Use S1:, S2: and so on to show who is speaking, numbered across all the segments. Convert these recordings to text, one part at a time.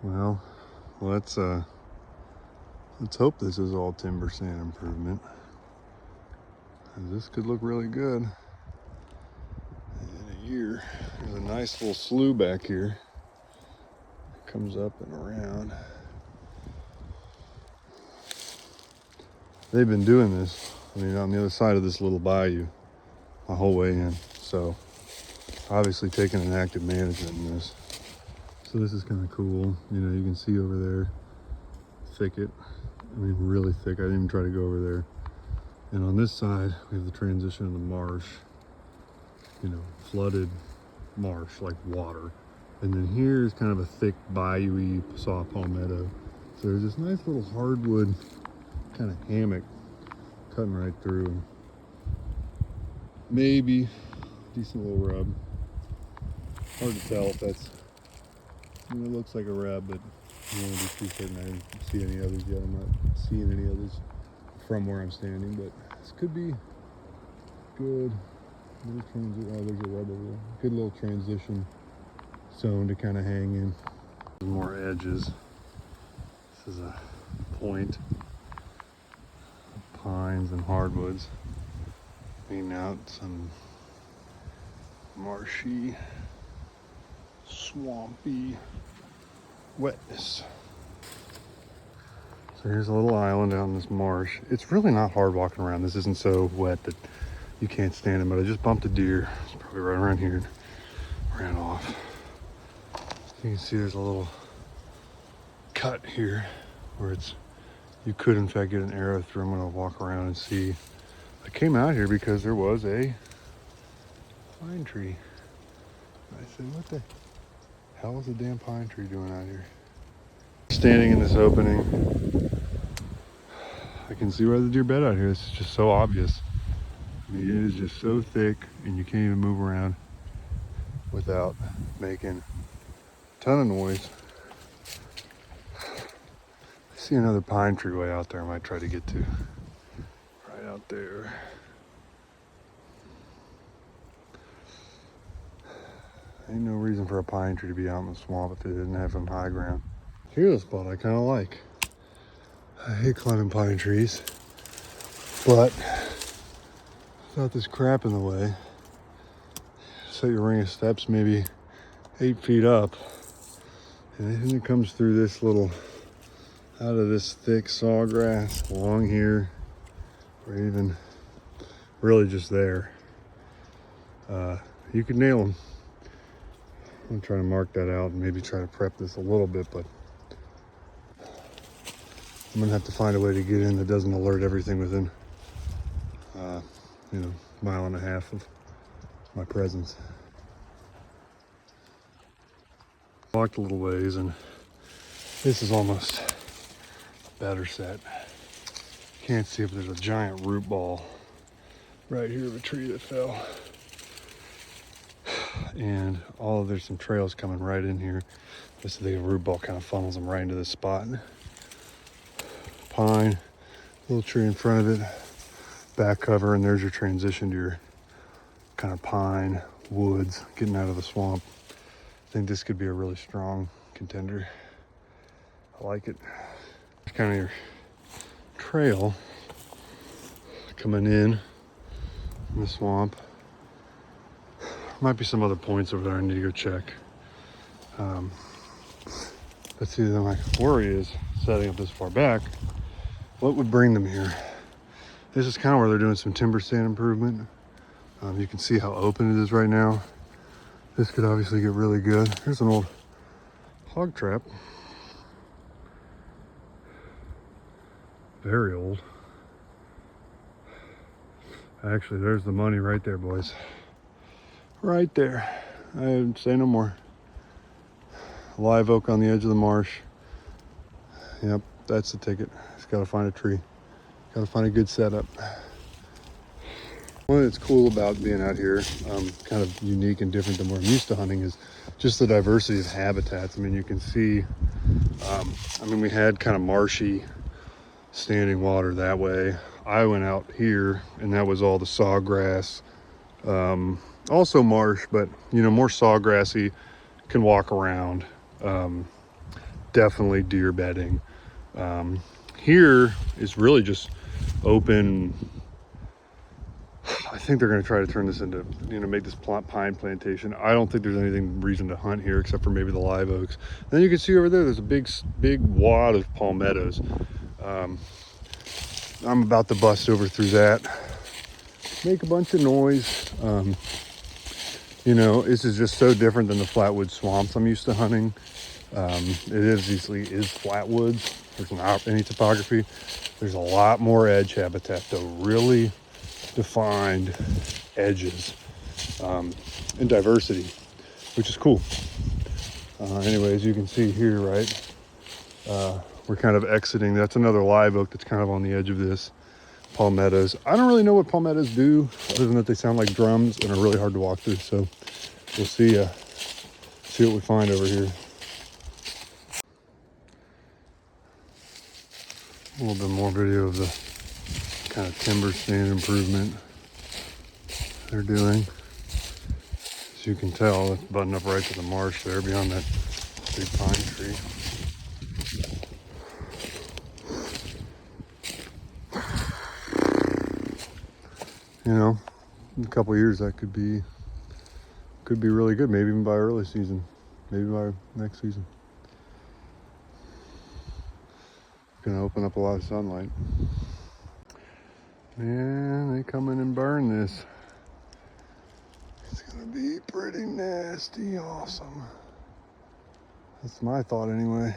S1: Well, let's hope this is all timber stand improvement. This could look really good in a year. There's a nice little slough back here. It comes up and around. They've been doing this, I mean, on the other side of this little bayou my whole way in. So obviously taking an active management in this. So this is kind of cool. You know, you can see over there, thicket. I mean, really thick. I didn't even try to go over there. And on this side, we have the transition of the marsh, you know, flooded marsh, like water. And then here's kind of a thick bayou-y saw palmetto. So there's this nice little hardwood kind of hammock cutting right through. Maybe decent little rub. Hard to tell if that's, I mean, it looks like a rub, but I don't want to be too certain. I didn't see any others yet. I'm not seeing any others from where I'm standing, but this could be good. Oh, there's a rub over there. Good little transition zone to kind of hang in. More edges. This is a point of pines and hardwoods. Leaning out some marshy, swampy wetness. So here's a little island out in this marsh. It's really not hard walking around. This isn't so wet that you can't stand it, but I just bumped a deer. It's probably right around here and ran off. You can see there's a little cut here where you could in fact get an arrow through. I'm gonna walk around and see. I came out here because there was a pine tree. I said, what the hell is a damn pine tree doing out here? Standing in this opening, I can see where the deer bed out here. It's just so obvious. I mean, it is just so thick and you can't even move around without making a ton of noise. I see another pine tree way out there I might try to get to. Right out there. Ain't no reason for a pine tree to be out in the swamp if it didn't have some high ground. Here's a spot I kind of like. I hate climbing pine trees, but without this crap in the way, set your ring of steps maybe 8 feet up, and anything that comes through this little, out of this thick sawgrass along here, or even really just there, you could nail them. I'm gonna try to mark that out and maybe try to prep this a little bit, but I'm gonna have to find a way to get in that doesn't alert everything within, you know, mile and a half of my presence. Walked a little ways, and this is almost a better set. Can't see if there's a giant root ball right here of a tree that fell. And there's some trails coming right in here. This the root ball kind of funnels them right into this spot. Pine, little tree in front of it, back cover, and there's your transition to your kind of pine woods getting out of the swamp. I think this could be a really strong contender. I like it. It's kind of your trail coming in the swamp. Might be some other points over there I need to go check. Let's see, then my worry is setting up this far back. What would bring them here? This is kind of where they're doing some timber stand improvement. You can see how open it is right now. This could obviously get really good. Here's an old hog trap. Very old. Actually, there's the money right there, boys. Right there. I say no more. Live oak on the edge of the marsh. Yep, that's the ticket. Just gotta find a tree. Gotta find a good setup. One that's cool about being out here, kind of unique and different than where I'm used to hunting, is just the diversity of habitats. I mean, you can see, we had kind of marshy standing water that way. I went out here and that was all the sawgrass. Also marsh, but you know, more sawgrassy, can walk around. definitely deer bedding. Here is really just open. I think they're going to try to turn this into, make this pine plantation. I don't think there's anything reason to hunt here except for maybe the live oaks. And then you can see over there, there's a big wad of palmettos. I'm about to bust over through that, make a bunch of noise. This is just so different than the flatwood swamps I'm used to hunting. It obviously is flatwoods. There's not any topography. There's a lot more edge habitat, though, really defined edges, and diversity, which is cool. Anyway, as you can see here, right, we're kind of exiting. That's another live oak that's kind of on the edge of this. Palmettos. I don't really know what palmettos do, other than that they sound like drums and are really hard to walk through. So we'll see what we find over here. A little bit more video of the kind of timber stand improvement they're doing. As you can tell, it's buttoned up right to the marsh there beyond that big pine tree. In a couple of years that could be really good, maybe even by early season, maybe by next season. Gonna open up a lot of sunlight. Man, they come in and burn this. It's gonna be pretty nasty awesome. That's my thought anyway.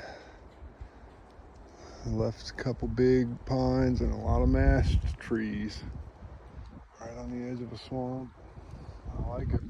S1: I left a couple big pines and a lot of mashed trees right on the edge of a swamp. I like it.